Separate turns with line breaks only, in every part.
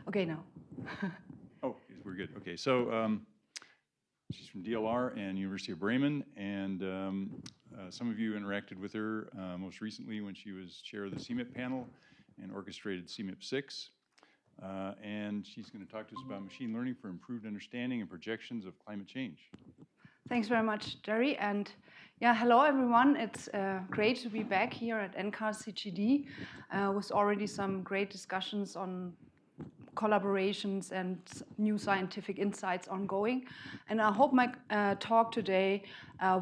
Okay, now.
Oh, we're good. Okay, so she's from DLR and University of Bremen, and some of you interacted with her most recently when she was chair of the CMIP panel and orchestrated CMIP 6. And she's going to talk to us about machine learning for improved understanding and projections of climate change.
Thanks very much, Jerry. And yeah, hello everyone. It's great to be back here at NCAR CGD with already some great discussions on collaborations and new scientific insights ongoing. And I hope my talk today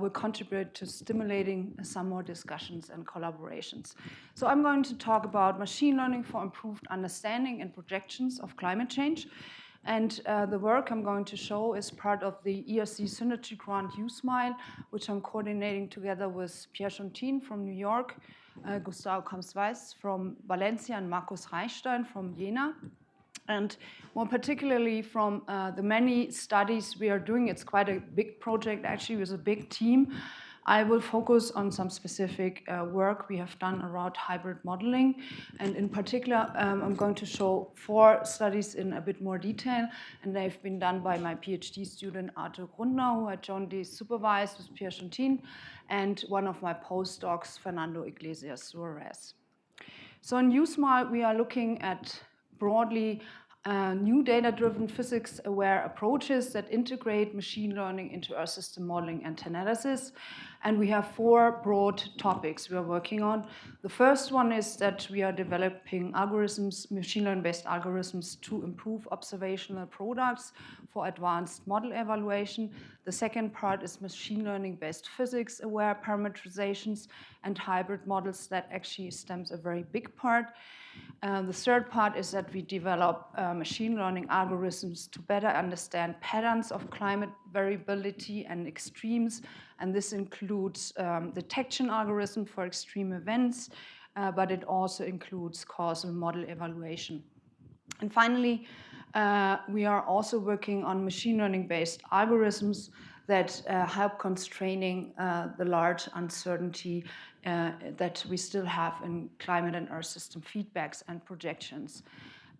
will contribute to stimulating some more discussions and collaborations. So I'm going to talk about machine learning for improved understanding and projections of climate change. And the work I'm going to show is part of the ERC Synergy Grant USmile, which I'm coordinating together with Pierre Chontin from New York, Gustavo Campos from Valencia, and Markus Reichstein from Jena. And more particularly from the many studies we are doing, it's quite a big project actually with a big team. I will focus on some specific work we have done around hybrid modeling. And in particular, I'm going to show 4 studies in a bit more detail. And they've been done by my PhD student, Arthur Grundner, who I jointly supervised with Pierre Chontin, and one of my postdocs, Fernando Iglesias Suarez. So in USmile, we are looking at broadly new data-driven physics-aware approaches that integrate machine learning into Earth system modeling and analysis. And we have 4 broad topics we are working on. The first one is that we are developing algorithms, machine learning-based algorithms to improve observational products for advanced model evaluation. The second part is machine learning-based physics-aware parameterizations and hybrid models. That actually stems a very big part. The third part is that we develop machine learning algorithms to better understand patterns of climate variability and extremes. And this includes detection algorithm for extreme events, but it also includes causal model evaluation. And finally, we are also working on machine learning-based algorithms that help constraining the large uncertainty that we still have in climate and Earth system feedbacks and projections.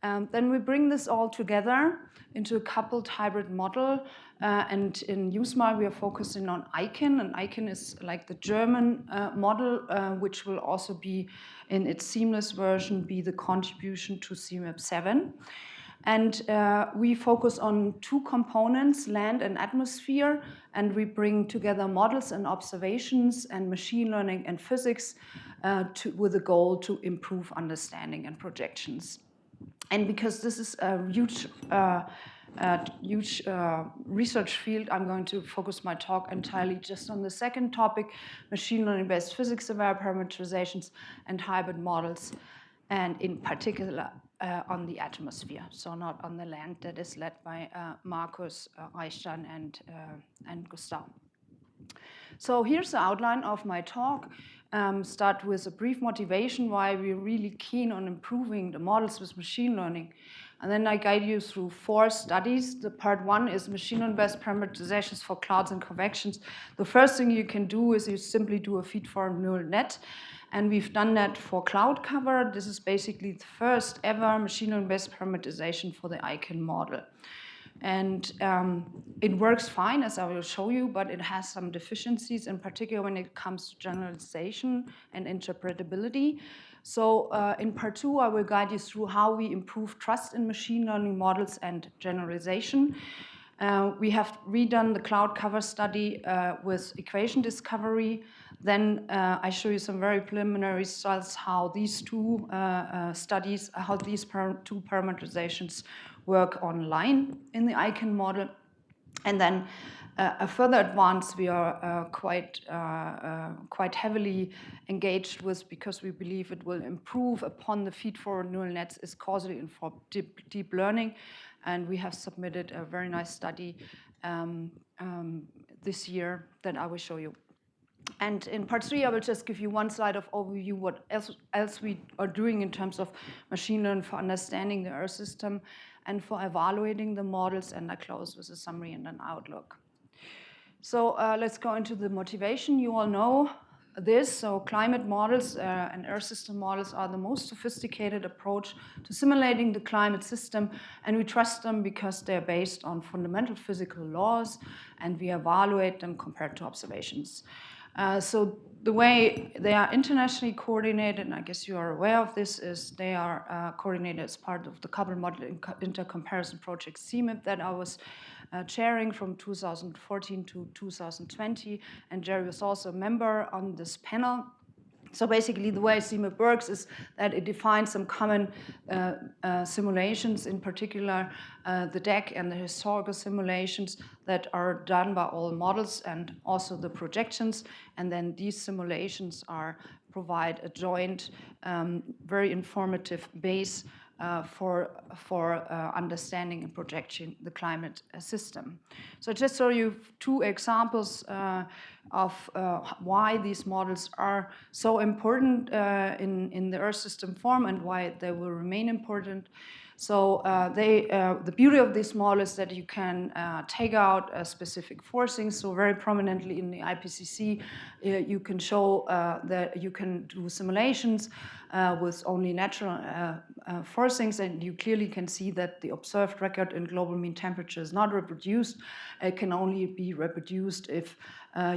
Then we bring this all together into a coupled hybrid model. And in USmile, we are focusing on Eyring. And Eyring is like the German model, which will also be, in its seamless version, be the contribution to CMIP 7. And we focus on 2 components, land and atmosphere, and we bring together models and observations and machine learning and physics with a goal to improve understanding and projections. And because this is a huge research field, I'm going to focus my talk entirely just on the second topic, machine learning-based physics-aware parameterizations and hybrid models, and in particular, on the atmosphere, so not on the land, that is led by Markus Reichstein and Gustav. So here's the outline of my talk. Start with a brief motivation why we're really keen on improving the models with machine learning. And then I guide you through 4 studies. The part 1 is machine learning-based parameterizations for clouds and convections. The first thing you can do is you simply do a feed-forward neural net. And we've done that for cloud cover. This is basically the first ever machine learning-based parameterization for the Eyring model. And it works fine, as I will show you, but it has some deficiencies, in particular when it comes to generalization and interpretability. So in part 2, I will guide you through how we improve trust in machine learning models and generalization. We have redone the cloud cover study with equation discovery. Then I show you some very preliminary results, how these 2 studies, how these 2 parameterizations work online in the Eyring model. And then a further advance we are quite heavily engaged with, because we believe it will improve upon the feed-forward neural nets, is causally informed deep learning. And we have submitted a very nice study this year that I will show you. And in part 3, I will just give you one slide of overview what else we are doing in terms of machine learning for understanding the Earth system and for evaluating the models, and I close with a summary and an outlook. So let's go into the motivation. You all know this. So climate models and Earth system models are the most sophisticated approach to simulating the climate system, and we trust them because they're based on fundamental physical laws, and we evaluate them compared to observations. So the way they are internationally coordinated, and I guess you are aware of this, is they are coordinated as part of the Coupled Model Intercomparison Project CMIP that I was chairing from 2014 to 2020, and Jerry was also a member on this panel. So basically the way CMIP works is that it defines some common simulations, in particular the DEC and the historical simulations that are done by all models and also the projections. And then these simulations provide a joint, very informative base for understanding and projecting the climate system. So I just show you two examples of why these models are so important in the Earth system form and why they will remain important. So the beauty of this model is that you can take out specific forcings. So very prominently in the IPCC, you can show that you can do simulations with only natural forcings, and you clearly can see that the observed record in global mean temperature is not reproduced. It can only be reproduced if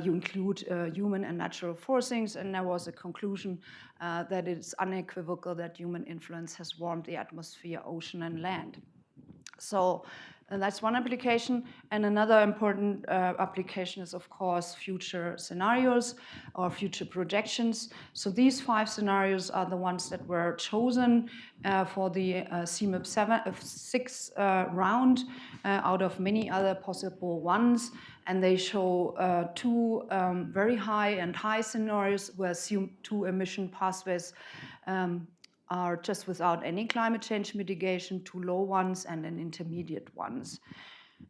you include human and natural forcings, and there was a conclusion that it's unequivocal that human influence has warmed the atmosphere, ocean, and land. So that's one application. And another important application is, of course, future scenarios or future projections. So these 5 scenarios are the ones that were chosen for the CMIP 6 round out of many other possible ones. And they show 2 very high and high scenarios where CO2 emission pathways are just without any climate change mitigation, 2 low ones, and then intermediate ones.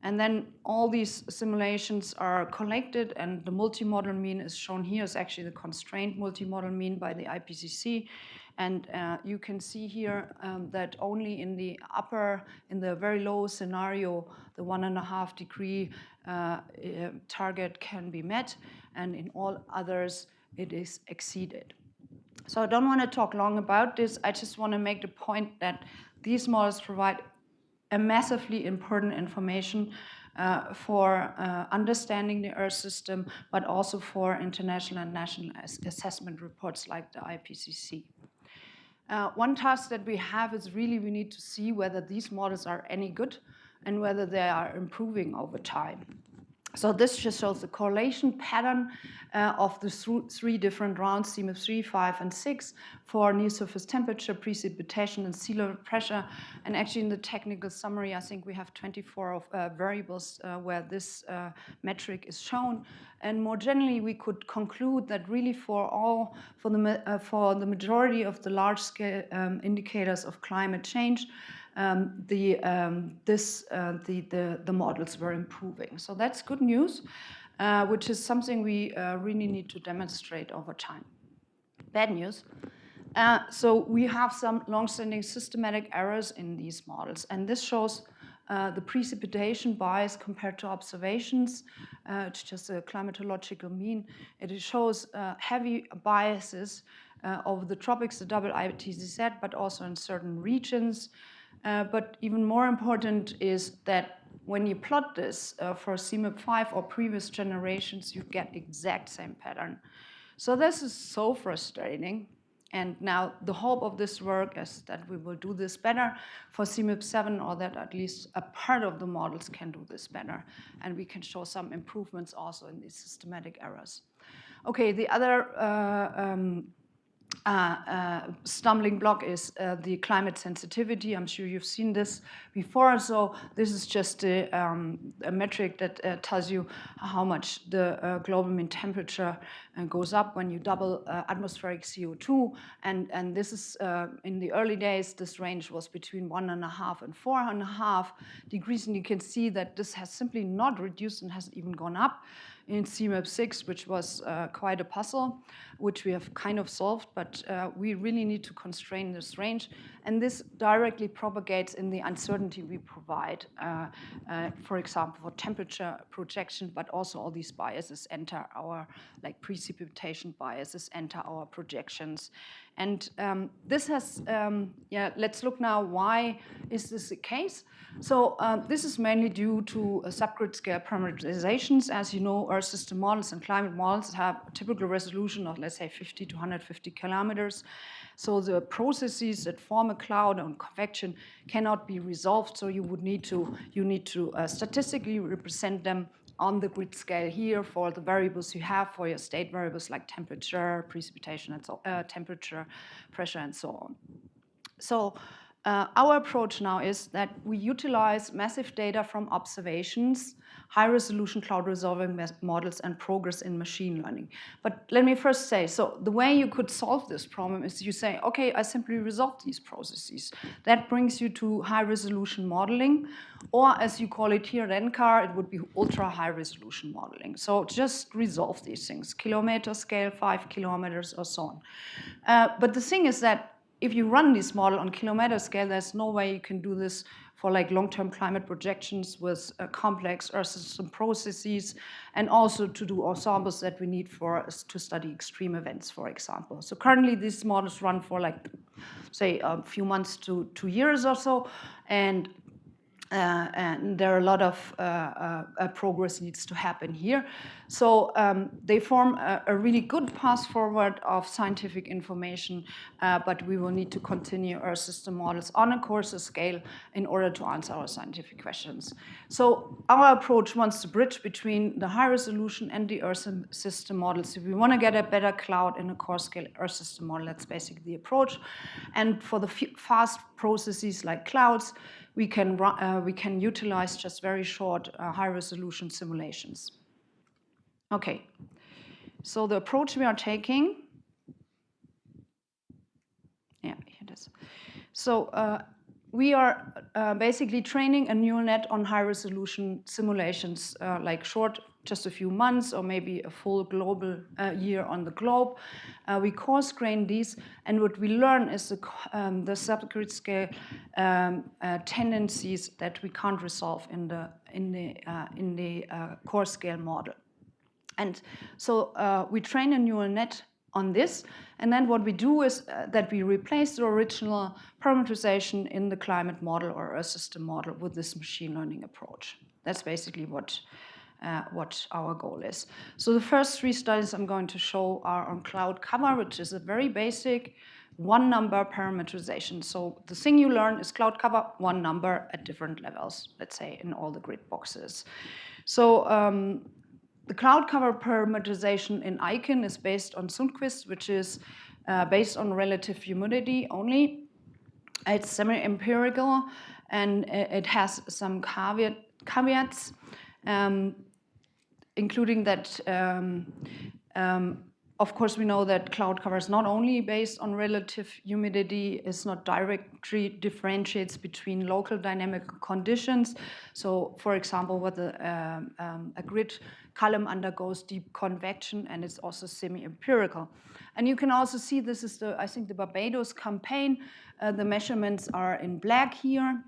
And then all these simulations are collected, and the multimodal mean is shown here. Is actually the constrained multimodal mean by the IPCC. And you can see here that only in the very low scenario, the 1.5 degree target can be met, and in all others, it is exceeded. So I don't want to talk long about this. I just want to make the point that these models provide a massively important information for understanding the Earth system, but also for international and national assessment reports like the IPCC. One task that we have is really we need to see whether these models are any good and whether they are improving over time. So this just shows the correlation pattern of the 3 different rounds, CMIP 3, 5, and 6, for near surface temperature, precipitation, and sea level pressure. And actually in the technical summary, I think we have 24 variables where this metric is shown. And more generally, we could conclude that really for the majority of the large-scale indicators of climate change, the models were improving. So that's good news, which is something we really need to demonstrate over time. Bad news. So we have some long-standing systematic errors in these models, and this shows the precipitation bias compared to observations. It's just a climatological mean. It shows heavy biases over the tropics, the double IPCZ, but also in certain regions. But even more important is that when you plot this for CMIP 5 or previous generations, you get exact same pattern. So this is so frustrating. And now the hope of this work is that we will do this better for CMIP 7, or that at least a part of the models can do this better. And we can show some improvements also in these systematic errors. Okay, the other stumbling block is the climate sensitivity. I'm sure you've seen this before. So this is just a metric that tells you how much the global mean temperature goes up when you double atmospheric CO2. And this is, in the early days, this range was between 1.5 and 4.5 degrees. And you can see that this has simply not reduced and hasn't even gone up. in CMAP6, which was quite a puzzle, which we have kind of solved, but we really need to constrain this range. And this directly propagates in the uncertainty we provide, for example, for temperature projection, but also all these biases enter our, like precipitation biases enter our projections. And this has, let's look now, why is this the case? So this is mainly due to subgrid scale parameterizations. As you know, Earth system models and climate models have a typical resolution of, let's say, 50 to 150 kilometers. So the processes that form a cloud and convection cannot be resolved. So you need to statistically represent them on the grid scale here for the variables you have for your state variables like temperature, precipitation, and so temperature, pressure, and so on. So our approach now is that we utilize massive data from observations, high-resolution cloud-resolving models, and progress in machine learning. But let me first say, so the way you could solve this problem is you say, okay, I simply resolve these processes. That brings you to high-resolution modeling, or as you call it here at NCAR, it would be ultra-high-resolution modeling. So just resolve these things, kilometer scale, 5 kilometers, or so on. But the thing is that if you run this model on kilometer scale, there's no way you can do this for like long-term climate projections with complex Earth system processes, and also to do ensembles that we need for us to study extreme events, for example. So currently these models run for like, say, a few months to 2 years or so, and there are a lot of progress needs to happen here. So they form a really good path forward of scientific information, but we will need to continue Earth system models on a coarser scale in order to answer our scientific questions. So our approach wants to bridge between the high resolution and the Earth system models. If we want to get a better cloud in a coarse scale Earth system model, that's basically the approach. And for the fast processes like clouds, we can utilize just very short high-resolution simulations. Okay, so the approach we are taking, here it is. So we are basically training a neural net on high-resolution simulations, like short, just a few months, or maybe a full global year on the globe. We coarse grain these, and what we learn is the subgrid scale tendencies that we can't resolve in the coarse scale model. And so we train a neural net on this, and then what we do is that we replace the original parameterization in the climate model or Earth system model with this machine learning approach. That's basically what our goal is. So the first 3 studies I'm going to show are on cloud cover, which is a very basic one number parameterization. So the thing you learn is cloud cover, one number at different levels, let's say in all the grid boxes. So the cloud cover parameterization in Eyring is based on Sundquist, which is based on relative humidity only. It's semi-empirical, and it has some caveats, including that, of course, we know that cloud cover is not only based on relative humidity, it's not directly differentiates between local dynamic conditions. So, for example, whether a grid column undergoes deep convection, and it's also semi-empirical. And you can also see this is I think the Barbados campaign. The measurements are in black here.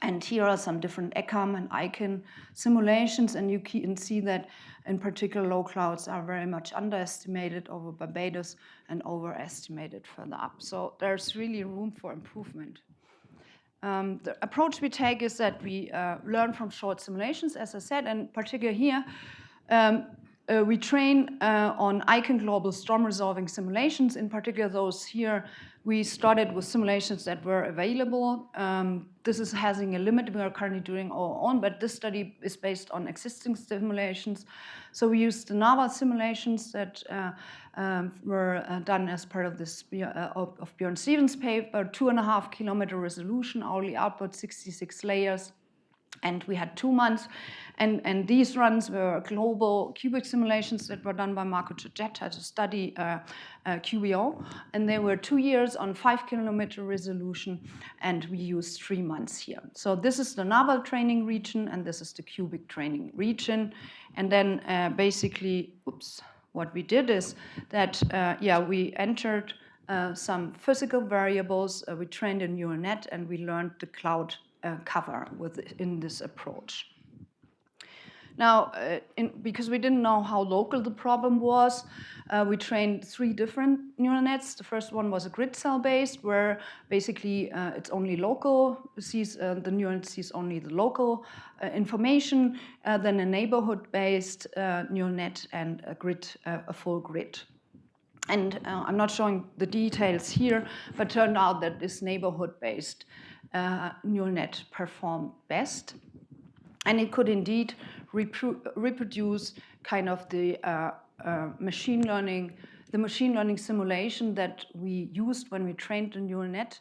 And here are some different ECAM and Eyring simulations, and you can see that in particular low clouds are very much underestimated over Barbados and overestimated further up. So there's really room for improvement. The approach we take is that we learn from short simulations, as I said, and particularly here, we train on Eyring global storm resolving simulations. In particular, those here, we started with simulations that were available. This is having a limit. We are currently doing our own, but this study is based on existing simulations. So we used the NAVA simulations that were done as part of this of Björn Stevens' paper, 2.5 kilometer resolution, hourly output, 66 layers. And we had 2 months, and these runs were global cubic simulations that were done by Marco Giorgetta to study QBO. And they were 2 years on 5-kilometer resolution, and we used 3 months here. So this is the naval training region, and this is the cubic training region. And then basically, what we did is that, we entered some physical variables, we trained a neural net, and we learned the cloud cover in this approach. Now, because we didn't know how local the problem was, we trained 3 different neural nets. The first one was a grid cell based, where basically it's only local, the neural net sees only the local information, then a neighborhood based neural net and a full grid. And I'm not showing the details here, but turned out that this neighborhood-based neural net performed best. And it could indeed reproduce kind of the machine learning simulation that we used when we trained the neural net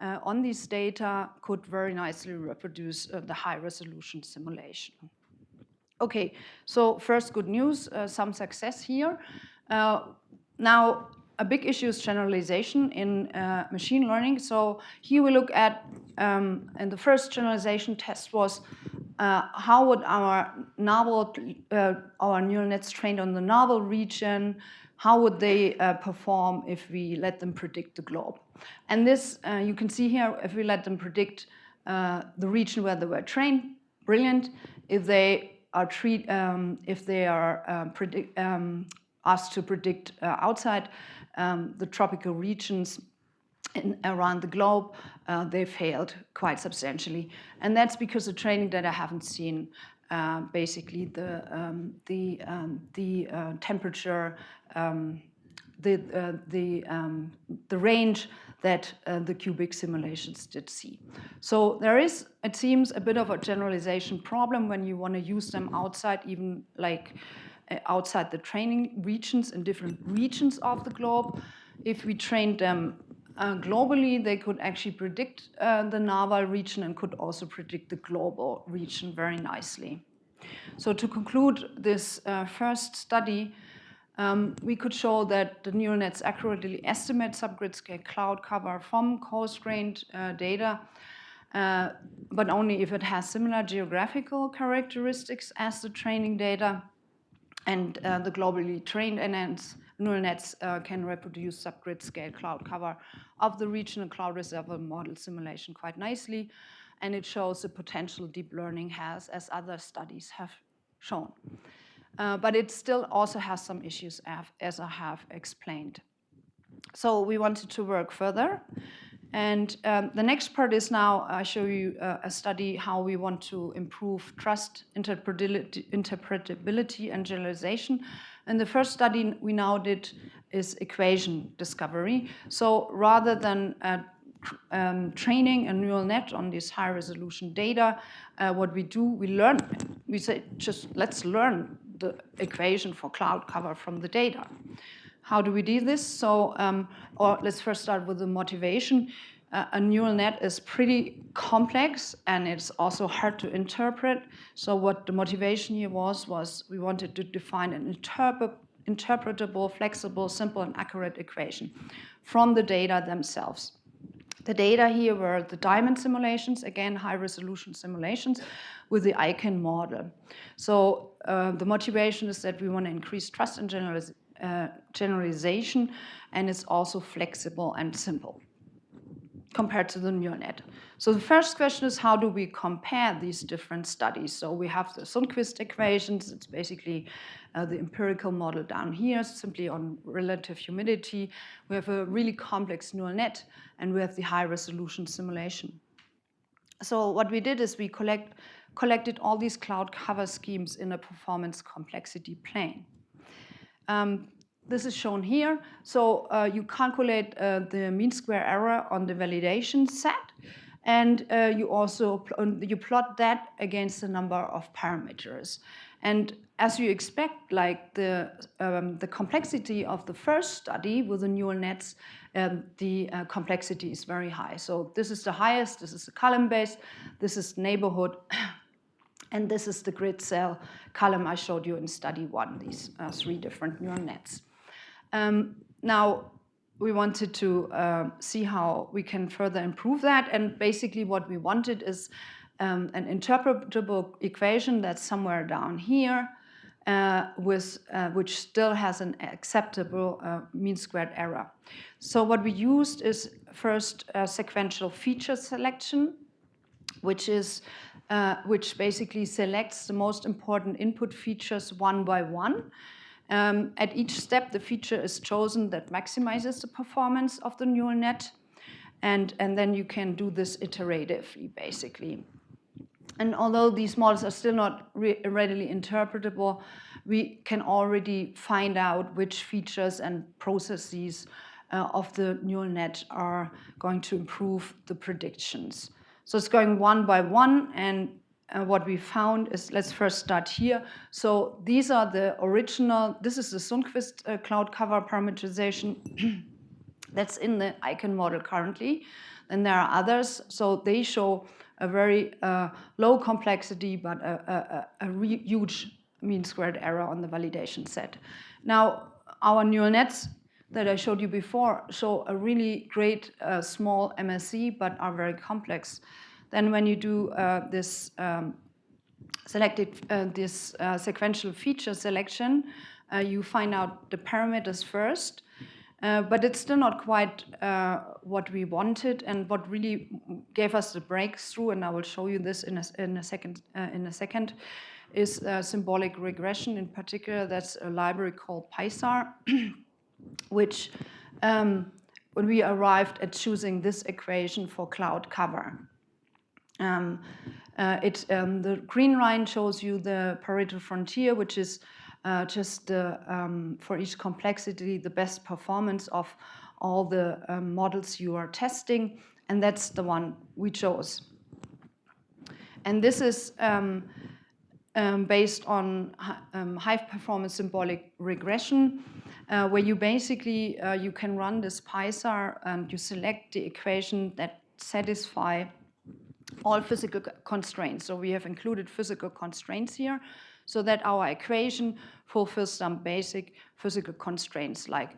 on these data could very nicely reproduce the high-resolution simulation. Okay, so first good news, some success here. Now, a big issue is generalization in machine learning. So here we look at, and the first generalization test was how would our neural nets trained on the novel region, how would they perform if we let them predict the globe? And this, you can see here, if we let them predict the region where they were trained, brilliant. If they are asked to predict outside the tropical regions around the globe, they failed quite substantially. And that's because the training data haven't seen basically the temperature, the range that the cubic simulations did see. So there is, it seems, a bit of a generalization problem when you want to use them outside, even like outside the training regions in different regions of the globe. If we trained them globally, they could actually predict the naval region and could also predict the global region very nicely. So to conclude this first study, we could show that the neural nets accurately estimate subgrid scale cloud cover from coarse-grained data, but only if it has similar geographical characteristics as the training data. And the globally trained neural nets can reproduce subgrid scale cloud cover of the regional cloud reservoir model simulation quite nicely. And it shows the potential deep learning has, as other studies have shown. But it still also has some issues, as I have explained. So we wanted to work further. And the next part is now I show you a study how we want to improve trust, interpretability, and generalization. And the first study we now did is equation discovery. So rather than training a neural net on this high-resolution data, what we do, we say, just let's learn the equation for cloud cover from the data. How do we do this? So, or let's first start with the motivation. A neural net is pretty complex and it's also hard to interpret. So what the motivation here was we wanted to define an interpretable, flexible, simple, and accurate equation from the data themselves. The data here were the diamond simulations, again, high-resolution simulations with the Eyring model. So the motivation is that we want to increase trust and generalization, and it's also flexible and simple compared to the neural net. So the first question is, how do we compare these different studies? So we have the Sundquist equations. It's basically the empirical model down here, simply on relative humidity. We have a really complex neural net, and we have the high-resolution simulation. So what we did is we collected all these cloud cover schemes in a performance complexity plane. This is shown here. So you calculate the mean square error on the validation set, and you also plot that against the number of parameters. And as you expect, like the complexity of the first study with the neural nets, the complexity is very high. So this is the highest. This is the column-based. This is neighborhood. And this is the grid cell column I showed you in study 1, these 3 different neural nets. Now, we wanted to see how we can further improve that. And basically what we wanted is an interpretable equation that's somewhere down here, which still has an acceptable mean squared error. So what we used is first sequential feature selection, which basically selects the most important input features one by one. At each step, the feature is chosen that maximizes the performance of the neural net, and then you can do this iteratively, basically. And although these models are still not readily interpretable, we can already find out which features and processes of the neural net are going to improve the predictions. So it's going one by one, and what we found is, let's first start here. So these are the original, this is the Sundquist cloud cover parameterization that's in the Eyring model currently. And there are others, so they show a very low complexity, but a huge mean squared error on the validation set. Now, our neural nets that I showed you before show a really great small MSE, but are very complex. Then when you do this sequential feature selection, you find out the parameters first, but it's still not quite what we wanted, and what really gave us the breakthrough, and I will show you this in a second, is symbolic regression. In particular, that's a library called PySAR, which when we arrived at choosing this equation for cloud cover. The green line shows you the Pareto frontier, which is just for each complexity the best performance of all the models you are testing, and that's the one we chose. And this is based on high performance symbolic regression, where you basically you can run this PySAR and you select the equation that satisfy all physical constraints. So we have included physical constraints here, so that our equation fulfills some basic physical constraints, like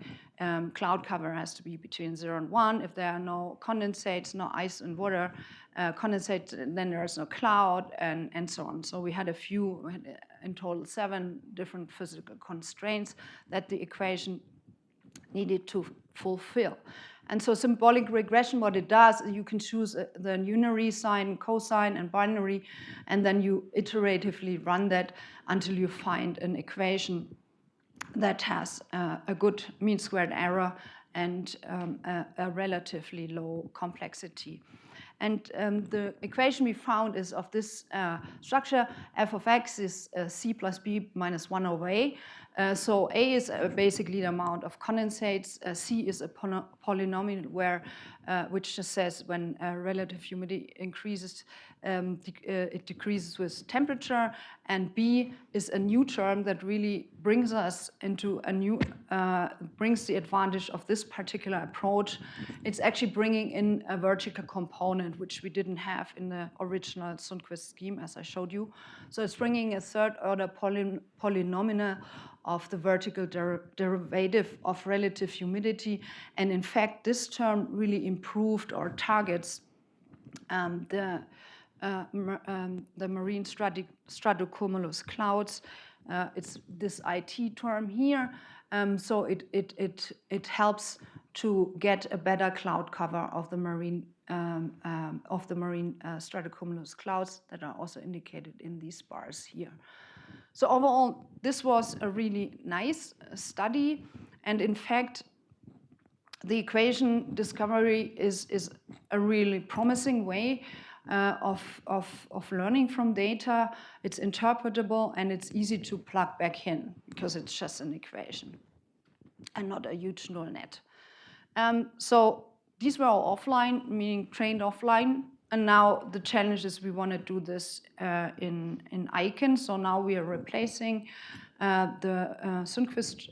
cloud cover has to be between 0 and 1. If there are no condensates, no ice and water condensate, then there is no cloud, and so on. So we had in total 7 different physical constraints that the equation needed to fulfill. And so symbolic regression, what it does, you can choose the unary, sine, cosine, and binary, and then you iteratively run that until you find an equation that has a good mean squared error and a relatively low complexity. And the equation we found is of this structure. F of x is c plus b minus 1 over a. So a is basically the amount of condensates. C is a polynomial which just says when relative humidity increases, it decreases with temperature. And b is a new term that really brings us into a new, brings the advantage of this particular approach. It's actually bringing in a vertical component, which we didn't have in the original Sundquist scheme, as I showed you. So it's bringing a third order polynomial of the vertical derivative of relative humidity. And in fact, this term really improved or targets the marine stratocumulus clouds. It's this IT term here. So it helps to get a better cloud cover of the marine stratocumulus clouds that are also indicated in these bars here. So overall, this was a really nice study, and in fact, the equation discovery is a really promising way of learning from data. It's interpretable and it's easy to plug back in because it's just an equation and not a huge neural net. So these were all offline, meaning trained offline. And now the challenge is we want to do this in Eyring. So now we are replacing the Sundquist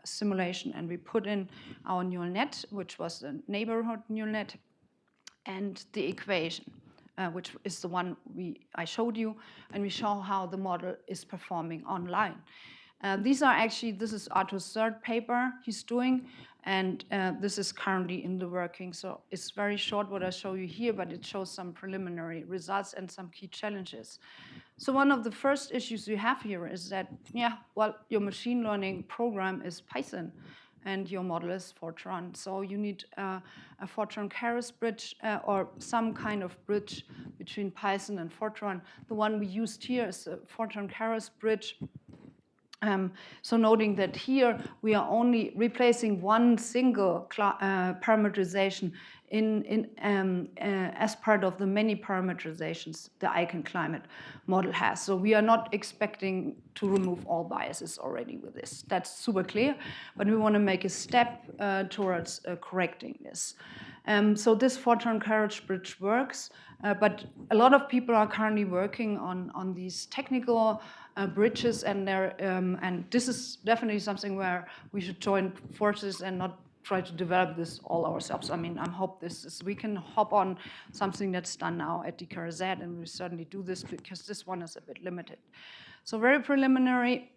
simulation, and we put in our neural net, which was a neighborhood neural net, and the equation. which is the one I showed you, and we show how the model is performing online. This is Arthur's third paper he's doing, and this is currently in the working. So it's very short what I show you here, but it shows some preliminary results and some key challenges. So one of the first issues you have here is that, your machine learning program is Python, and your model is Fortran. So you need a Fortran-Keras bridge or some kind of bridge between Python and Fortran. The one we used here is a Fortran-Keras bridge. So noting that here we are only replacing one single parameterization as part of the many parameterizations the Eyring climate model has. So we are not expecting to remove all biases already with this. That's super clear, but we want to make a step towards correcting this. So this Fortran-Keras bridge works, but a lot of people are currently working on these technical bridges, and this is definitely something where we should join forces and not try to develop this all ourselves. I mean, I hope we can hop on something that's done now at DKRZ, and we certainly do this because this one is a bit limited. So very preliminary.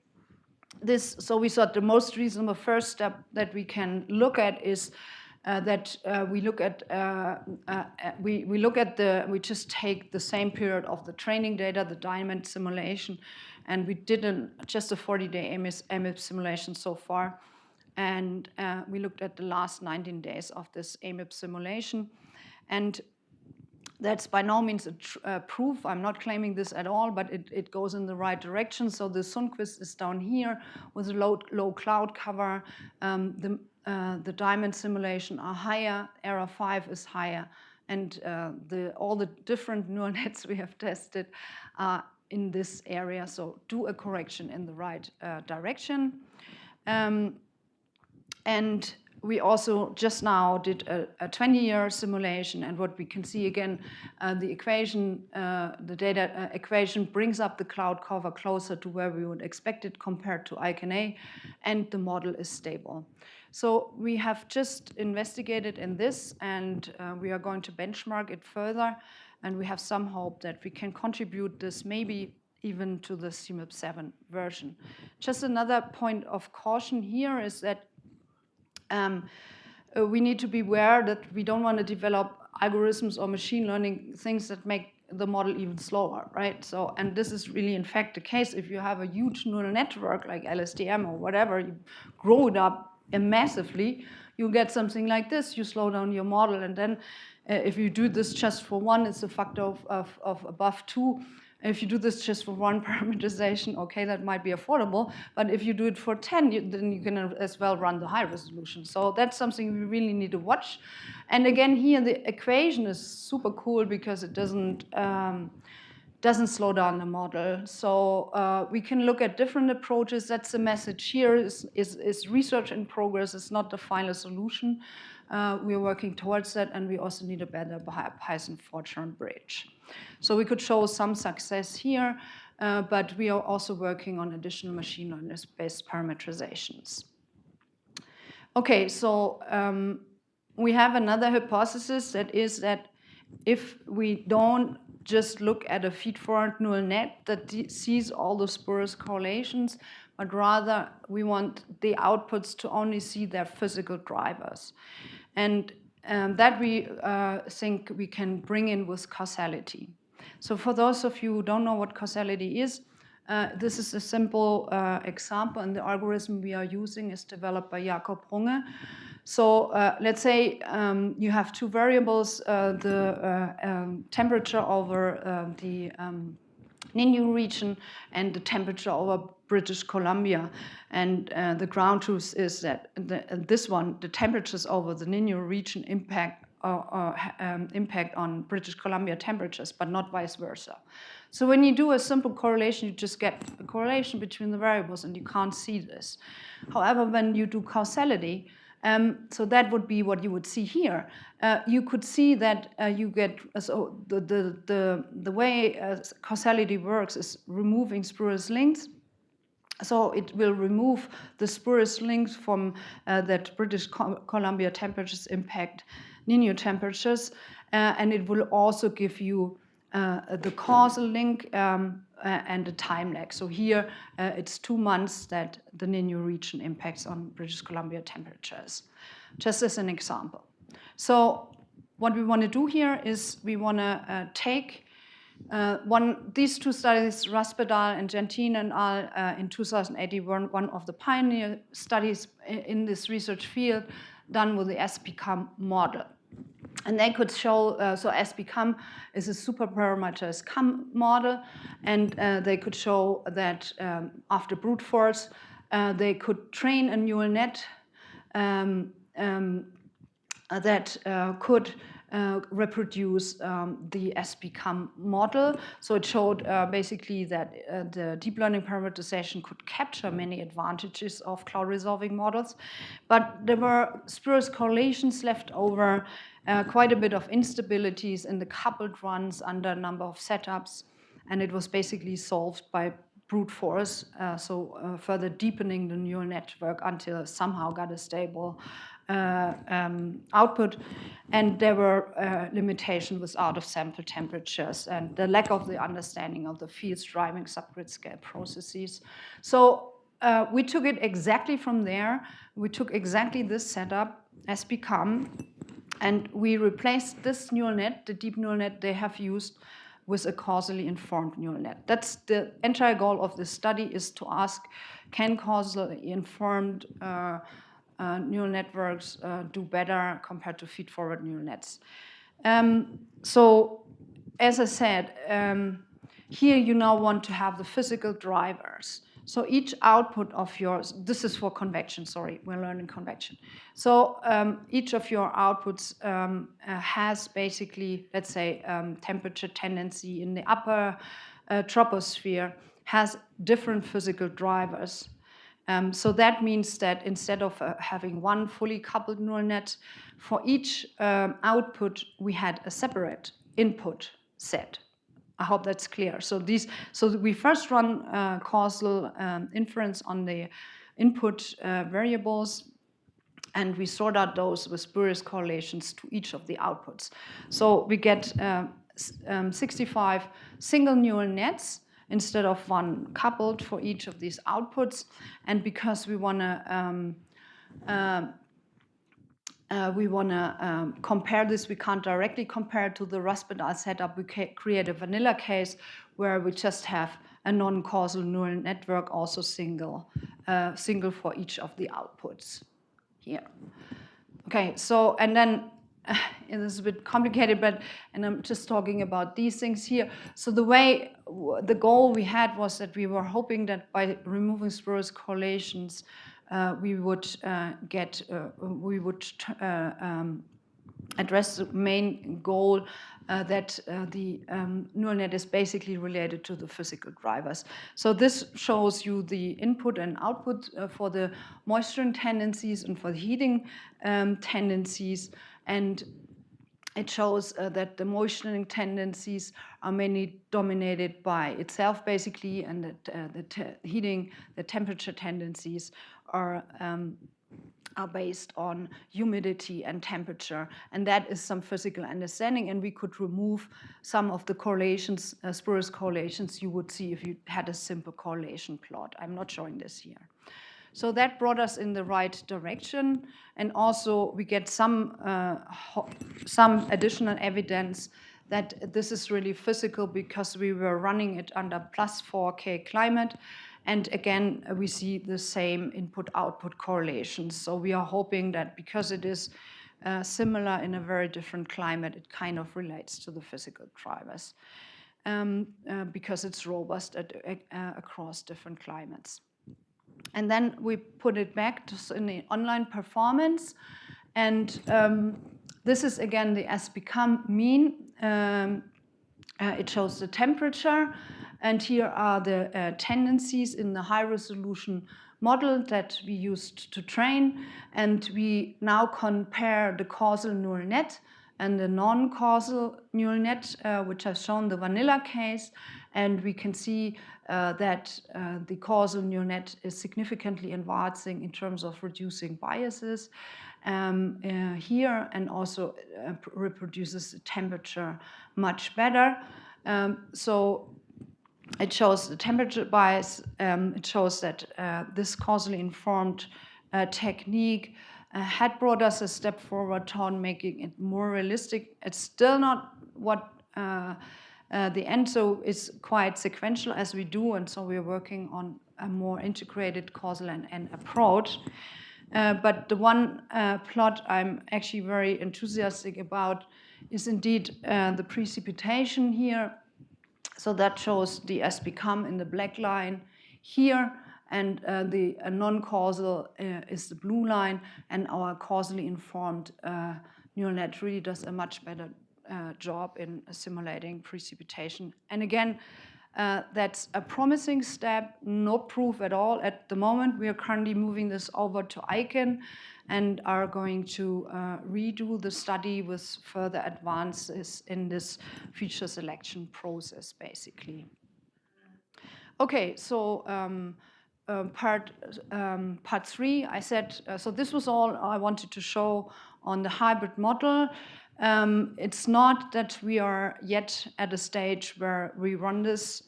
So we thought the most reasonable first step that we can look at is we just take the same period of the training data, the diamond simulation, and we did just a 40-day AMIP simulation so far, and we looked at the last 19 days of this AMIP simulation, and that's by no means a proof. I'm not claiming this at all, but it goes in the right direction. So the Sundquist is down here with a low cloud cover. The diamond simulation are higher, error 5 is higher, and all the different neural nets we have tested are in this area, so do a correction in the right direction. And we also just now did a 20-year simulation, and what we can see again, the equation, the data equation brings up the cloud cover closer to where we would expect it compared to ICANN, and the model is stable. So we have just investigated in this, and we are going to benchmark it further, and we have some hope that we can contribute this maybe even to the CMIP 7 version. Just another point of caution here is that we need to be aware that we don't want to develop algorithms or machine learning things that make the model even slower, right? So, and this is really in fact the case if you have a huge neural network like LSTM or whatever, you grow it up massively, you get something like this, you slow down your model, and then if you do this just for one, it's a factor of above 2. If you do this just for one parameterization, okay, that might be affordable, but if you do it for 10, then you can as well run the high resolution. So that's something we really need to watch. And again, here the equation is super cool because it doesn't slow down the model. So we can look at different approaches. That's the message here, is research in progress. It's not the final solution. We're working towards that, and we also need a better Python Fortran bridge. So we could show some success here, but we are also working on additional machine learning-based parameterizations. Okay, so we have another hypothesis that is that if we don't just look at a feed-forward neural net that sees all the spurious correlations, but rather we want the outputs to only see their physical drivers. And that we think we can bring in with causality. So for those of you who don't know what causality is, this is a simple example, and the algorithm we are using is developed by Jakob Runge. So let's say you have two variables, the temperature over the Ninyu region and the temperature over British Columbia. And the ground truth is that the temperatures over the Ninyu region impact on British Columbia temperatures, but not vice versa. So when you do a simple correlation, you just get a correlation between the variables, and you can't see this. However, when you do causality, so that would be what you would see here. You could see that you get, so the way causality works is removing spurious links. So it will remove the spurious links from that British Columbia temperatures impact Ninyu temperatures, and it will also give you the causal link and the time lag. So here it's 2 months that the Niño region impacts on British Columbia temperatures, just as an example. So what we want to do here is we want to take these two studies, Raspadal and Gentin and al. In 2018 were one of the pioneer studies in this research field done with the SPCAM model. And they could show, so SPCAM is a superparameterized CAM model, and they could show that after brute force, they could train a neural net that could reproduce the SPCAM model. So it showed basically that the deep learning parameterization could capture many advantages of cloud resolving models, but there were spurious correlations left over, quite a bit of instabilities in the coupled runs under a number of setups, and it was basically solved by brute force, further deepening the neural network until it somehow got a stable output. And there were limitations with out-of-sample temperatures and the lack of the understanding of the fields driving subgrid scale processes. So we took it exactly from there. We took exactly this setup, SPCAM, and we replaced this neural net, the deep neural net they have used, with a causally informed neural net. That's the entire goal of this study, is to ask, can causally informed neural networks do better compared to feed-forward neural nets? So, as I said, here you now want to have the physical drivers. So each output of yours, this is for convection, sorry, we're learning convection. So each of your outputs has basically, let's say, temperature tendency in the upper troposphere, has different physical drivers. So that means that instead of having one fully coupled neural net, for each output we had a separate input set. I hope that's clear. So we first run causal inference on the input variables, and we sort out those with spurious correlations to each of the outputs. So we get 65 single neural nets instead of one coupled for each of these outputs. And because we want to compare this, we can't directly compare it to the Raspadal setup. We create a vanilla case where we just have a non-causal neural network, also single for each of the outputs here. Okay, so, and then it is a bit complicated, and I'm just talking about these things here. So the goal we had was that we were hoping that by removing spurious correlations, we would address the main goal that the neural net is basically related to the physical drivers. So this shows you the input and output for the moisturing tendencies and for the heating tendencies. And it shows that the moisturing tendencies are mainly dominated by itself, basically, and that the temperature tendencies are based on humidity and temperature, and that is some physical understanding, and we could remove some of the correlations, spurious correlations you would see if you had a simple correlation plot. I'm not showing this here. So that brought us in the right direction, and also we get some additional evidence that this is really physical because we were running it under plus 4K climate. And again, we see the same input-output correlations. So we are hoping that because it is similar in a very different climate, it kind of relates to the physical drivers because it's robust across different climates. And then we put it back to in the online performance. And this is, again, the SPCAM mean. It shows the temperature. And here are the tendencies in the high-resolution model that we used to train. And we now compare the causal neural net and the non-causal neural net, which has shown the vanilla case. And we can see that the causal neural net is significantly advancing in terms of reducing biases here, and also reproduces the temperature much better. So it shows the temperature bias. It shows that this causally informed technique had brought us a step forward toward making it more realistic. It's still not what the end, so it's quite sequential as we do, and so we're working on a more integrated causal and approach. But the one plot I'm actually very enthusiastic about is indeed the precipitation here. So that shows the S become in the black line here, and the non-causal is the blue line, and our causally informed neural net really does a much better job in simulating precipitation. And again, that's a promising step, no proof at all at the moment. We are currently moving this over to Eyring and are going to redo the study with further advances in this feature selection process, basically. Okay, so part 3, I said, so this was all I wanted to show on the hybrid model. It's not that we are yet at a stage where we run this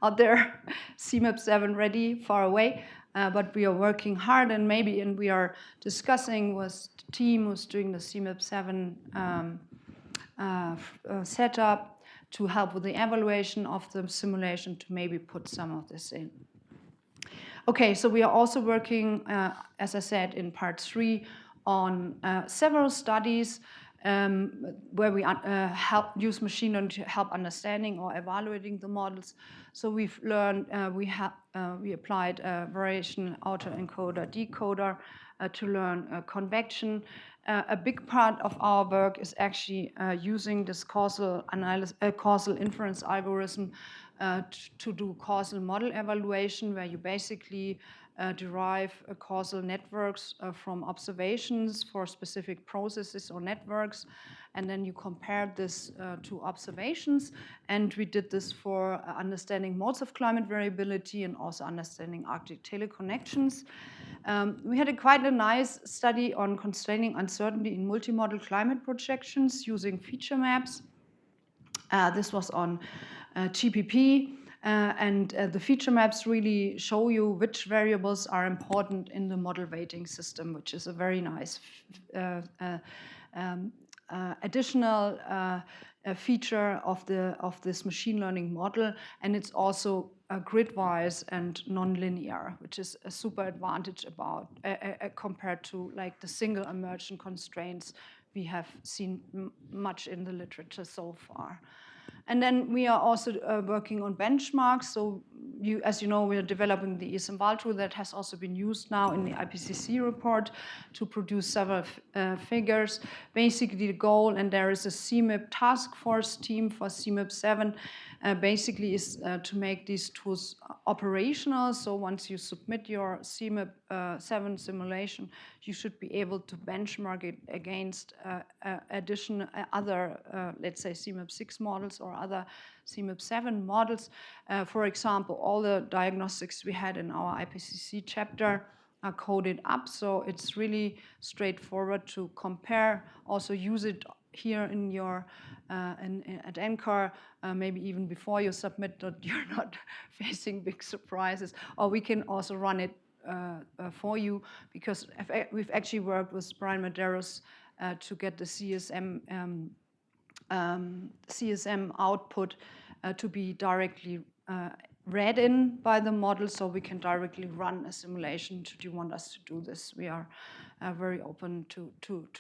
out there, CMIP7 ready, far away, but we are working hard, and we are discussing with the team who's doing the CMIP7 setup to help with the evaluation of the simulation to maybe put some of this in. Okay, so we are also working, as I said, in part 3 on several studies where we use machine learning to help understanding or evaluating the models. So we've learned, we applied a variation autoencoder decoder to learn convection. A big part of our work is actually using this causal inference algorithm to do causal model evaluation, where you basically derive causal networks from observations for specific processes or networks, and then you compare this to observations. And we did this for understanding modes of climate variability and also understanding Arctic teleconnections. We had quite a nice study on constraining uncertainty in multimodal climate projections using feature maps. This was on GPP. And the feature maps really show you which variables are important in the model weighting system, which is a very nice additional feature of this machine learning model. And it's also gridwise and nonlinear, which is a super advantage about compared to like the single emergent constraints we have seen much in the literature so far. And then we are also working on benchmarks. So as you know, we are developing the ESM-Val tool that has also been used now in the IPCC report to produce several figures. Basically the goal, and there is a CMIP task force team for CMIP7, basically is to make these tools operational. So once you submit your CMIP7 simulation, you should be able to benchmark it against additional other, let's say, CMIP6 models or other CMIP7 models. For example, all the diagnostics we had in our IPCC chapter are coded up, so it's really straightforward to compare. Also use it here in your at NCAR, maybe even before you submit, that you're not facing big surprises. Or we can also run it for you, because we've actually worked with Brian Medeiros to get the CSM output to be directly read in by the model, so we can directly run a simulation. Should you want us to do this, we are very open to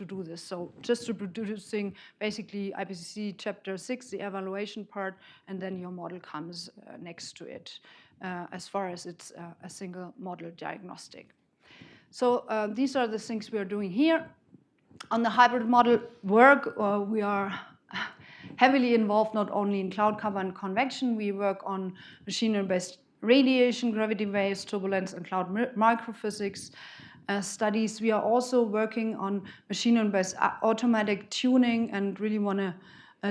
do this. So just reproducing basically IPCC chapter 6, the evaluation part, and then your model comes next to it as far as it's a single model diagnostic. So these are the things we are doing here. On the hybrid model work, we are heavily involved not only in cloud cover and convection. We work on machine learning-based radiation, gravity waves, turbulence, and cloud microphysics studies. We are also working on machine learning-based automatic tuning and really want to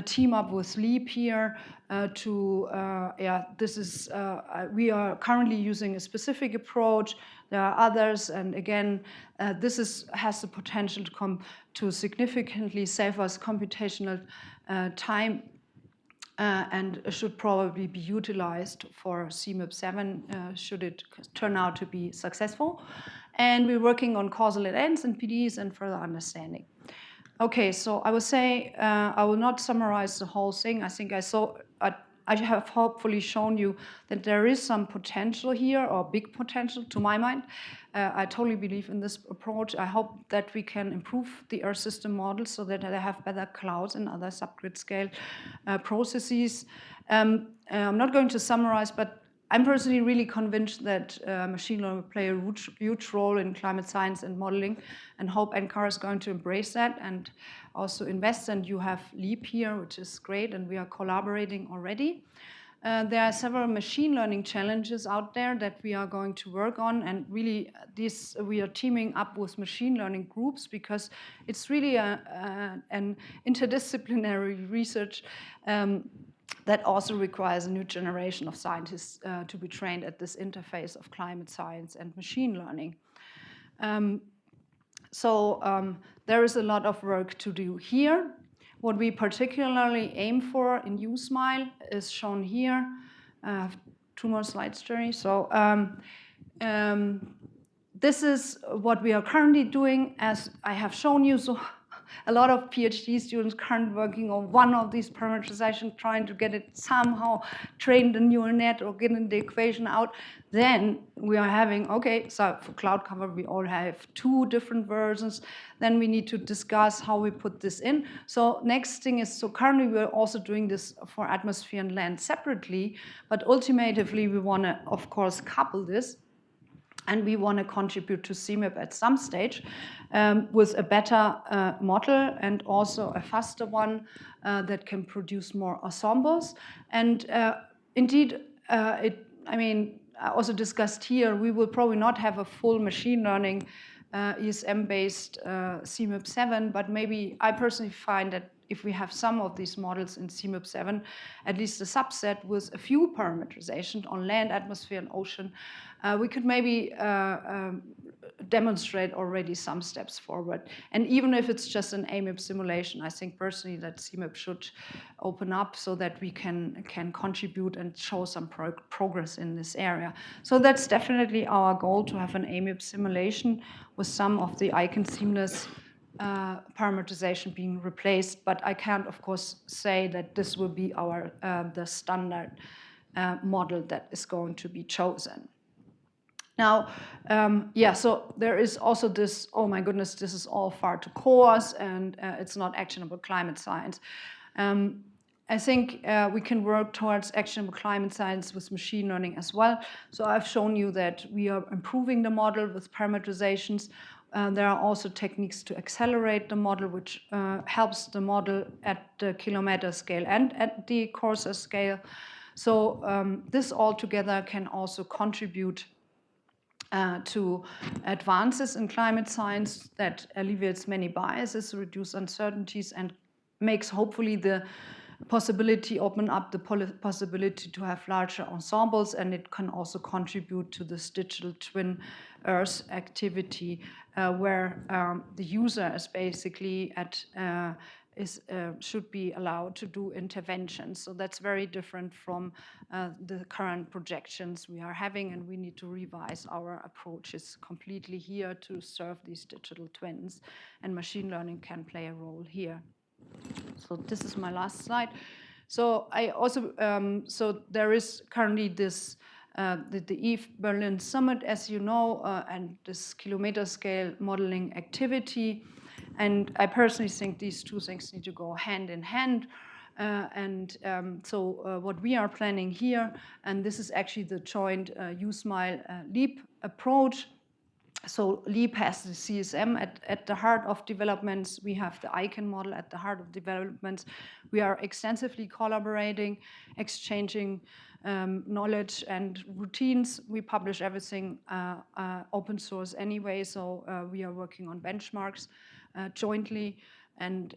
team up with Leap here we are currently using a specific approach. There are others, and again, this has the potential to significantly save us computational time and should probably be utilized for CMIP7 should it turn out to be successful. And we're working on causal ends and PDs and further understanding. Okay, so I would say I will not summarize the whole thing. I think I have hopefully shown you that there is some potential here, or big potential to my mind. I totally believe in this approach. I hope that we can improve the Earth system models so that they have better clouds and other subgrid scale processes. I'm not going to summarize, but I'm personally really convinced that machine learning will play a huge role in climate science and modeling, and hope NCAR is going to embrace that and also invest. And you have LEAP here, which is great, and we are collaborating already. There are several machine learning challenges out there that we are going to work on, and really we are teaming up with machine learning groups because it's really an interdisciplinary research that also requires a new generation of scientists to be trained at this interface of climate science and machine learning. There is a lot of work to do here. What we particularly aim for in USmile is shown here. I have 2 more slides, Jerry. So this is what we are currently doing, as I have shown you. So a lot of PhD students currently working on one of these parameterizations, trying to get it somehow trained a neural net or getting the equation out. Then we are having, okay, so for cloud cover, we all have 2 different versions. Then we need to discuss how we put this in. So next thing is, so currently we're also doing this for atmosphere and land separately, but ultimately we want to, of course, couple this. And we want to contribute to CMIP at some stage with a better model and also a faster one that can produce more ensembles. And indeed, I also discussed here, we will probably not have a full machine learning ESM-based CMIP7, but maybe I personally find that if we have some of these models in CMIP7, at least a subset with a few parameterizations on land, atmosphere, and ocean, we could maybe demonstrate already some steps forward. And even if it's just an AMIP simulation, I think personally that CMIP should open up so that we can contribute and show some progress in this area. So that's definitely our goal, to have an AMIP simulation with some of the icon seamless parameterization being replaced, but I can't, of course, say that this will be our the standard model that is going to be chosen. Now, so there is also this, oh my goodness, this is all far too coarse and it's not actionable climate science. I think we can work towards actionable climate science with machine learning as well. So I've shown you that we are improving the model with parameterizations. There are also techniques to accelerate the model, which helps the model at the kilometer scale and at the Corsa scale. So this all together can also contribute to advances in climate science that alleviates many biases, reduce uncertainties, and makes hopefully the possibility, open up the possibility to have larger ensembles, and it can also contribute to this digital twin Earth activity where the user is basically should be allowed to do interventions. So that's very different from the current projections we are having, and we need to revise our approaches completely here to serve these digital twins, and machine learning can play a role here. So this is my last slide. So I also, so there is currently this, the EVE Berlin Summit, as you know, and this kilometer scale modeling activity. And I personally think these 2 things need to go hand in hand. So what we are planning here, and this is actually the joint USmile LEAP approach. So LEAP has the CSM at the heart of developments. We have the icon model at the heart of developments. We are extensively collaborating, exchanging knowledge and routines. We publish everything open source anyway, so we are working on benchmarks jointly. And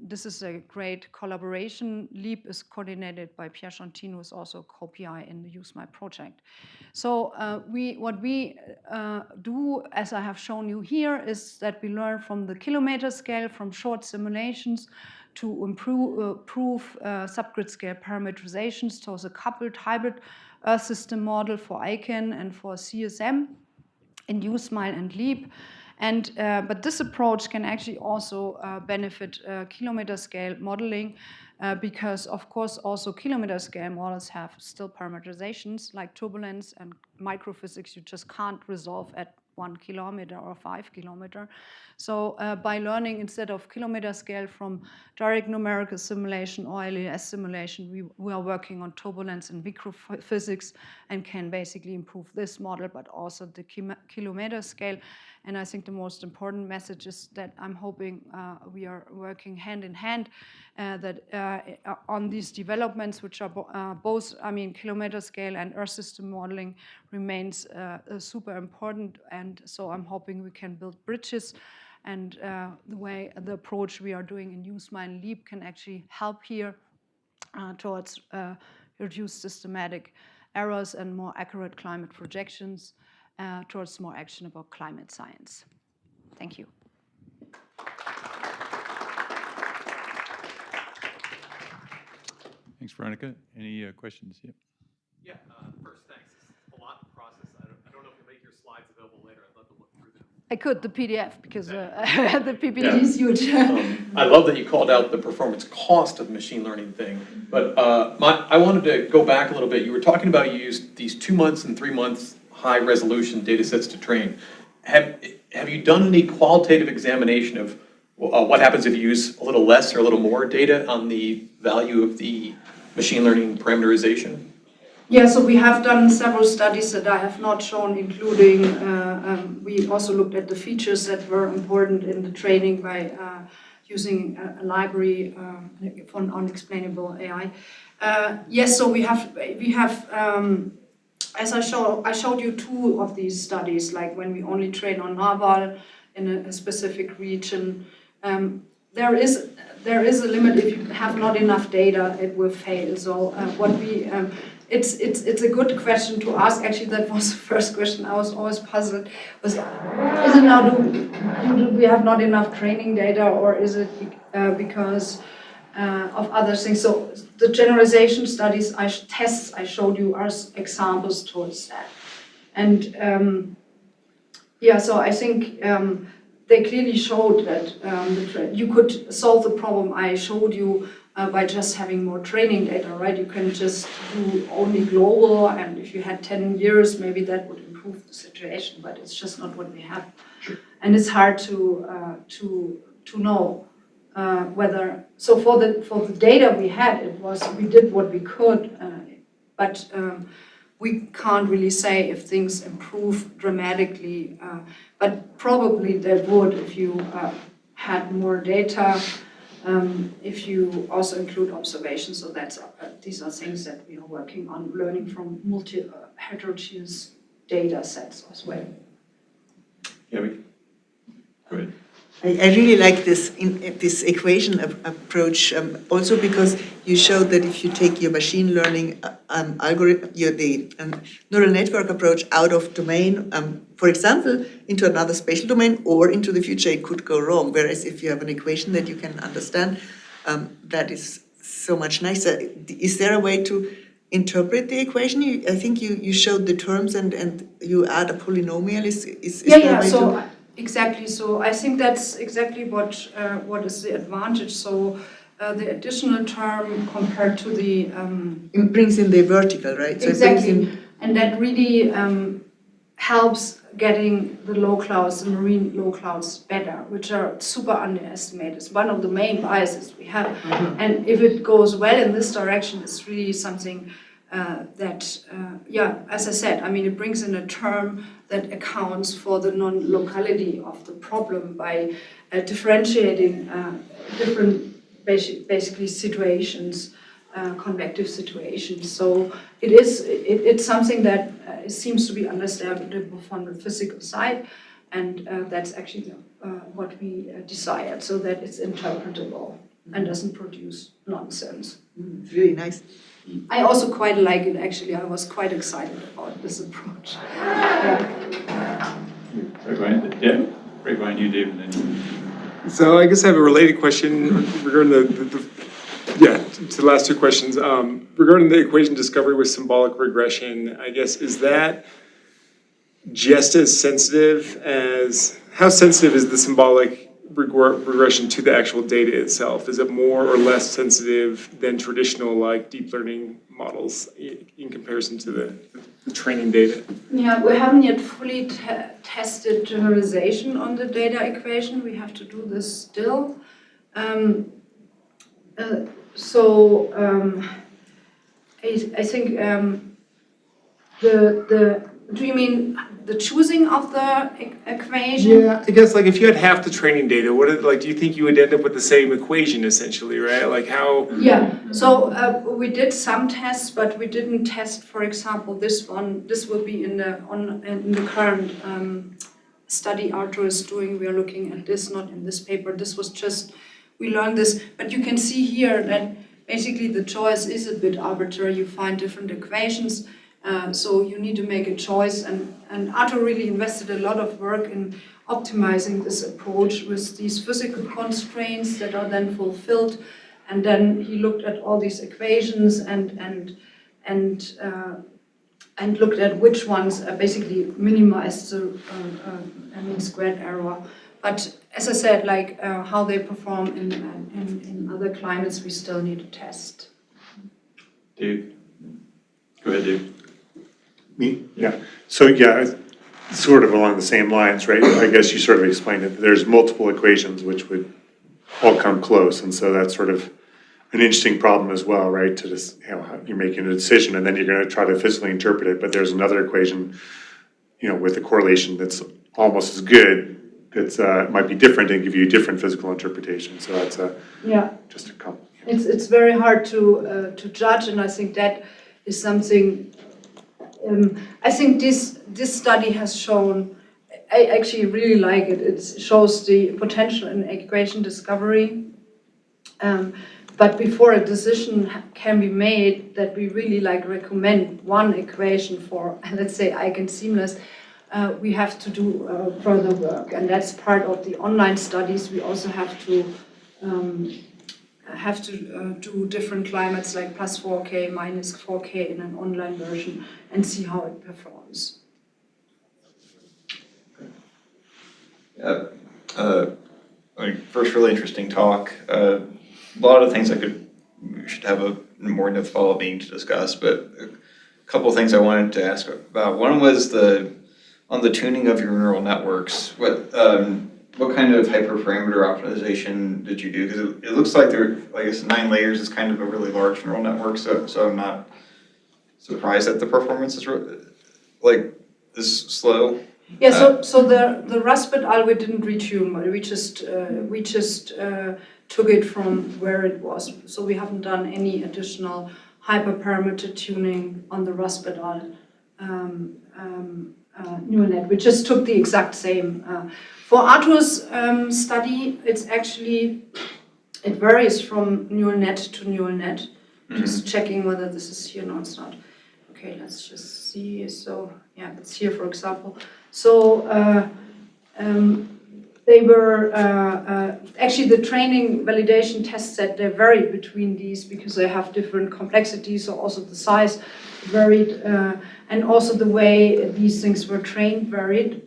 this is a great collaboration. LEAP is coordinated by Pierre Chantine, who is also co-PI in the UseMy project. So what we do, as I have shown you here, is that we learn from the kilometer scale, from short simulations, to improve subgrid scale parameterizations towards a coupled hybrid Earth system model for ICANN and for CSM in UseMy and LEAP. But this approach can actually also benefit kilometer scale modeling because, of course, also kilometer scale models have still parameterizations like turbulence and microphysics you just can't resolve at 1 kilometer or 5 kilometer. So by learning instead of kilometer scale from direct numerical simulation or LES simulation, we are working on turbulence and microphysics and can basically improve this model, but also the kilometer scale. And I think the most important message is that I'm hoping we are working hand in hand on these developments, which are both, kilometer scale and Earth system modeling remains super important. And so I'm hoping we can build bridges. And the approach we are doing in UseMy and LEAP can actually help here towards reduced systematic errors and more accurate climate projections towards more actionable climate science. Thank you.
Thanks, Veronika. Any questions? Yep.
Yeah, first, thanks. It's a lot to process. I don't know if you'll make your slides available later. I'd love to look through them.
I could, the PDF, because the PPT is huge.
I love that you called out the performance cost of the machine learning thing, but I wanted to go back a little bit. You were talking about you used these 2 months and 3 months high resolution data sets to train. Have you done any qualitative examination of what happens if you use a little less or a little more data on the value of the machine learning parameterization?
Yeah, so we have done several studies that I have not shown, including we also looked at the features that were important in the training by using a library for unexplainable AI. Yes, so we have as I showed you 2 of these studies, like when we only train on narwhal in a specific region. There is a limit. If you have not enough data, it will fail. So it's a good question to ask. Actually, that was the first question I was always puzzled. Is it now do we have not enough training data, or is it because of other things? So the generalization studies tests I showed you are examples towards that. And so I think they clearly showed that you could solve the problem I showed you by just having more training data, right? You can just do only global, and if you had 10 years, maybe that would improve the situation, but it's just not what we have.
Sure.
And it's hard to know whether, so for the data we had, we did what we could, but we can't really say if things improve dramatically, but probably they would if you had more data, if you also include observations. So these are things that we are working on, learning from heterogeneous data sets as well.
Yeah, go ahead.
I really like this equation approach, also because you showed that if you take your machine learning algorithm, the neural network approach out of domain, for example, into another spatial domain or into the future, it could go wrong. Whereas if you have an equation that you can understand, that is so much nicer. Is there a way to interpret the equation? I think you showed the terms and you add a polynomial. Is there a way to...
Exactly. So I think that's exactly what is the advantage. So the additional term compared to the
it brings in the vertical, right? So
exactly, and that really helps getting the low clouds, the marine low clouds, better, which are super underestimated. It's one of the main biases we have. Mm-hmm. And if it goes well in this direction, it's really something as I said, it brings in a term that accounts for the non-locality of the problem by differentiating different basically situations, convective situations. So it's something that seems to be understandable from the physical side, And that's actually what we desired, so that it's interpretable and doesn't produce nonsense.
It's really nice.
I also quite like it, actually. I was quite excited about this approach. Yeah.
Right behind you, Dave, and then you.
So I guess I have a related question regarding to the last two questions. Regarding the equation discovery with symbolic regression, I guess, is that just as sensitive as, how sensitive is the symbolic regression to the actual data itself? Is it more or less sensitive than traditional like deep learning models in comparison to the training data?
Yeah, we haven't yet fully tested generalization on the data equation. We have to do this still. I think do you mean the choosing of the equation?
Yeah, I guess like if you had half the training data, do you think you would end up with the same equation essentially, right? Like how?
Yeah, so we did some tests, but we didn't test, for example, this one. This will be in the current study Arthur is doing. We are looking at this, not in this paper. This was just, we learned this, but you can see here that basically the choice is a bit arbitrary. You find different equations. So you need to make a choice, and Arthur really invested a lot of work in optimizing this approach with these physical constraints that are then fulfilled, and then he looked at all these equations and looked at which ones basically minimize the mean squared error. But as I said, like how they perform in other climates, we still need to test.
Dave? Go ahead, Dave.
Me? Yeah. So yeah, sort of along the same lines, right? I guess you sort of explained it. There's multiple equations which would all come close, and so that's sort of an interesting problem as well, right? To just, you're making a decision and then you're going to try to physically interpret it, but there's another equation, with a correlation that's almost as good, that's might be different and give you a different physical interpretation. So that's just a couple.
It's very hard to judge, and I think that is something. I think this study has shown. I actually really like it. It shows the potential in equation discovery. But before a decision can be made that we really recommend one equation for, let's say, eigenseamless, we have to do further work, and that's part of the online studies. We also have to do different climates like plus 4K, minus 4K in an online version and see how it performs.
First, really interesting talk. A lot of things we should have a more in-depth follow-up meeting to discuss, but a couple of things I wanted to ask about. One was on the tuning of your neural networks. What kind of hyperparameter optimization did you do? Because it looks like I guess 9 layers is kind of a really large neural network, so I'm not surprised that the performance is this slow.
Yeah, so the Raspberry we didn't retune, but we just took it from where it was. So we haven't done any additional hyperparameter tuning on the Raspberry neural net. We just took the exact same. For Arthur's study, it varies from neural net to neural net. Mm-hmm. Just checking whether this is here. No, it's not. Okay, let's just see. So yeah, it's here, for example. So they were actually the training validation test set, they varied between these because they have different complexities, so also the size varied, and also the way these things were trained varied.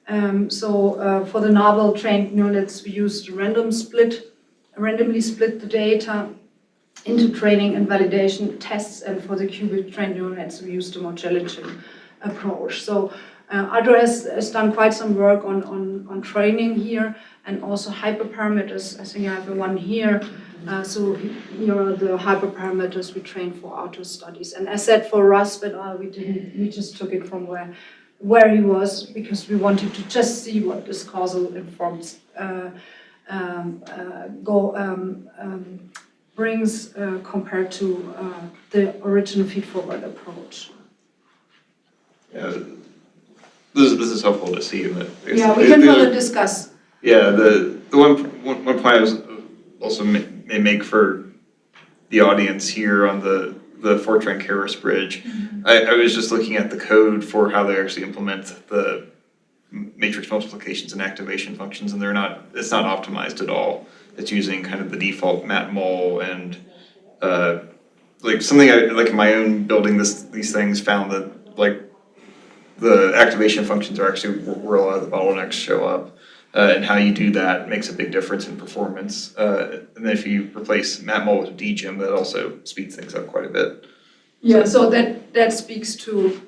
For the novel trained neural nets, we used randomly split the data into training and validation tests, and for the qubit trained neural nets, we used a more challenging approach. So Arthur has done quite some work on training here, and also hyperparameters. I think I have one here. So here are the hyperparameters we trained for Arthur's studies. And as said, for Raspberry, we just took it from where he was, because we wanted to just see what this causal informs brings compared to the original feed-forward approach.
Yeah, this is helpful to see in that.
Yeah, we can further discuss.
Yeah, the one point I was also may make for the audience here on the Fortran Keras Bridge. I was just looking at the code for how they actually implement the matrix multiplications and activation functions, and it's not optimized at all. It's using kind of the default matmul and like something I like in my own building these things found that like the activation functions are actually where a lot of the bottlenecks show up. And how you do that makes a big difference in performance. And then if you replace matmul with dgem, that also speeds things up quite a bit.
Yeah, so that speaks to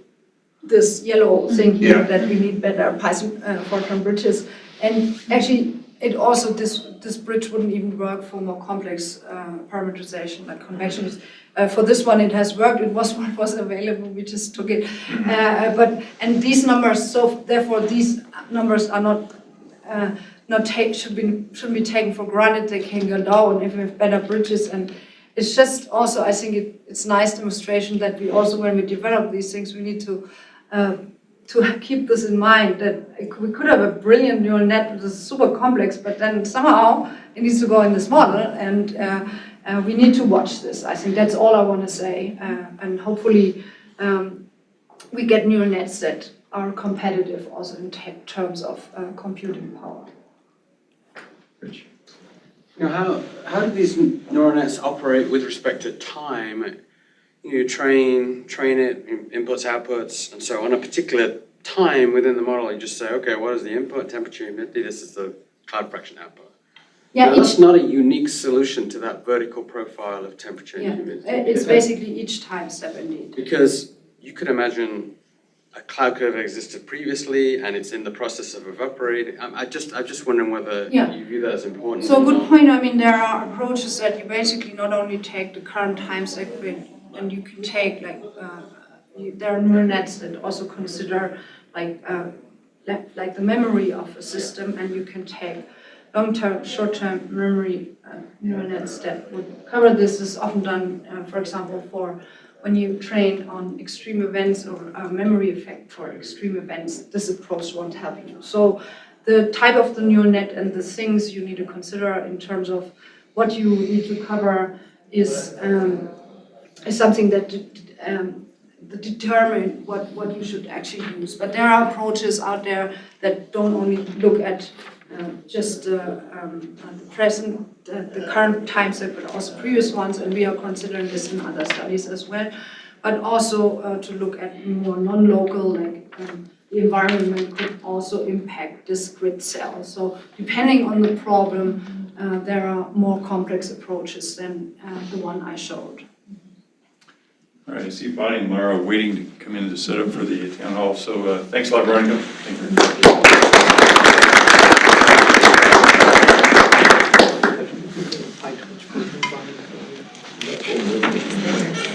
this yellow thing here,
Yeah.
that we need better Python Fortran bridges. And actually, it also, this bridge wouldn't even work for more complex parameterization like conventions. For this one, it has worked. It was what was available. We just took it. And these numbers, so therefore, these numbers are shouldn't be taken for granted. They can go down if we have better bridges. And it's just also, I think it's nice demonstration that we also, when we develop these things, we need to keep this in mind, that we could have a brilliant neural net which is super complex, but then somehow it needs to go in this model, and we need to watch this. I think that's all I want to say, and hopefully we get neural nets that are competitive also in terms of computing power.
Rich?
How do these neural nets operate with respect to time? You train it, inputs, outputs, and so on a particular time within the model, you just say, okay, what is the input, temperature, humidity, this is the cloud fraction output.
Yeah,
now, that's not a unique solution to that vertical profile of temperature and humidity.
It's basically each time step indeed.
Because you could imagine a cloud curve existed previously and it's in the process of evaporating. I'm just wondering whether you view that as important.
So good point. I mean, there are approaches that you basically not only take the current time segment, and you can take like there are neural nets that also consider like the memory of a system, and you can take long-term, short-term memory neural nets that would cover this. This is often done, for example, for when you train on extreme events or a memory effect for extreme events. This approach won't help you. So the type of the neural net and the things you need to consider in terms of what you need to cover is something that determine what you should actually use. But there are approaches out there that don't only look at just the current time set, but also previous ones, and we are considering this in other studies as well. But also to look at more non-local, like the environment could also impact this grid cell. So depending on the problem, there are more complex approaches than the one I showed.
All right, I see Bonnie and Lara waiting to come in to set up for the town hall. So thanks a lot, Veronika. Thank you.